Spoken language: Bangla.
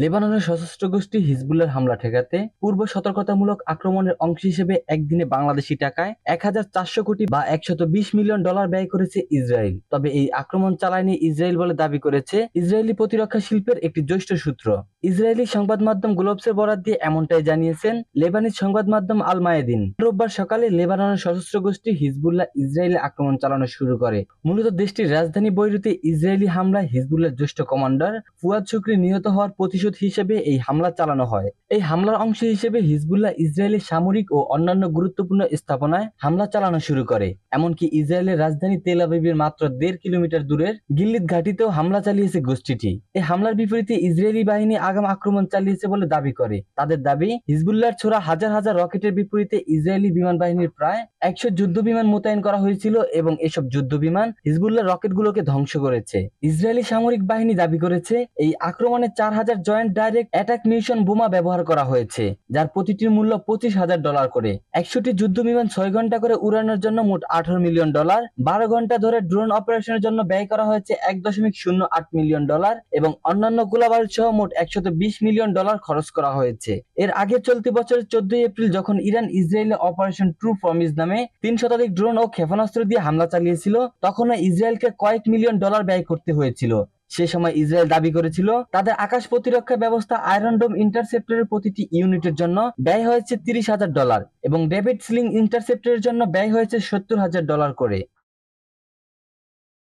লেবাননের সশস্ত্র গোষ্ঠী হিজবুল্লাহর হামলা ঠেকাতে পূর্ব সতর্কতামূলক আক্রমণের অংশ হিসেবে একদিনে বাংলাদেশি টাকায় ১,৪০০ কোটি বা $১২০ মিলিয়ন ব্যয় করেছে ইসরায়েল। তবে এই আক্রমণ চালায়নি ইসরায়েল বলে দাবি করেছে ইসরায়েলি প্রতিরক্ষা শিল্পের একটি জ্যেষ্ঠ সূত্র। ইসরায়েলি সংবাদ মাধ্যম গ্লোবসের বরাত দিয়ে এমনটাই জানিয়েছেন লেবানিজ সংবাদ মাধ্যম আল মায়াদিন। রোববার সকালে লেবাননের সশস্ত্র গোষ্ঠী হিজবুল্লাহ ইসরায়েলে আক্রমণ চালানো শুরু করে। মূলত দেশটির রাজধানী বৈরুতে ইসরায়েলি হামলায় হিজবুল্লাহর জ্যেষ্ঠ কমান্ডার ফুয়াদ শুকরি নিহত হওয়ার প্রতিশোধ হিসেবে এই হামলা চালানো হয়। এই হামলার অংশ হিসেবে হিজবুল্লাহ ইসরায়েলের সামরিক ও অন্যান্য গুরুত্বপূর্ণ স্থাপনায় হামলা চালানো শুরু করে। এমনকি ইসরায়েলের রাজধানী তেল আবিবের মাত্র ১.৫ কিলোমিটার দূরের গিল্লিত ঘাঁটিতেও হামলা চালিয়েছে গোষ্ঠীটি। এই হামলার বিপরীতে ইসরায়েলি বাহিনী আগাম আক্রমণ চালিয়েছে বলে দাবি করে। তাদের দাবি, হিজবুল্লাহর ছোড়া হাজার হাজার রকেটের বিপরীতে ইসরায়েলি বিমান বাহিনীর প্রায় ১০০ যুদ্ধ বিমান মোতায়েন করা হয়েছিল এবং এসব যুদ্ধ বিমান হিজবুল্লাহর রকেটগুলোকে ধ্বংস করেছে। ইসরায়েলি সামরিক বাহিনী দাবি করেছে এই আক্রমণে ৪,০০০ জয়েন্ট ডাইরেক্ট অ্যাটাক মিশন বোমা ব্যবহার করা হয়েছে, যার প্রতিটির মূল্য $২৫,০০০ করে। ১০০টি যুদ্ধ বিমান ৬ ঘন্টা করে উড়ানোর জন্য মোট $১৮ মিলিয়ন, ১২ ঘন্টা ধরে ড্রোন অপারেশনের জন্য ব্যয় করা হয়েছে $১.০৮ মিলিয়ন এবং অন্যান্য গোলাবারুদ সহ মোট $১২০ মিলিয়ন খরচ করা হয়েছে। এর আগে চলতি বছরের ১৪ এপ্রিল যখন ইরান ইসরায়েলে অপারেশন ট্রু প্রমিস নামে ৩ শতাধিক ড্রোন ও ক্ষেপণাস্ত্র দিয়ে হামলা চালিয়েছিল, তখনও ইসরায়েলকে কয়েক মিলিয়ন ডলার ব্যয় করতে হয়েছিল। সে সময় ইসরায়েল দাবি করেছিল তাদের আকাশ প্রতিরক্ষা ব্যবস্থা আয়রন ডোম ইন্টারসেপ্টরের প্রতিটি ইউনিটের জন্য ব্যয় হয়েছে $৩০,০০০ এবং ডেভিড স্লিং ইন্টারসেপ্টরের জন্য ব্যয় হয়েছে $৭০,০০০ করে।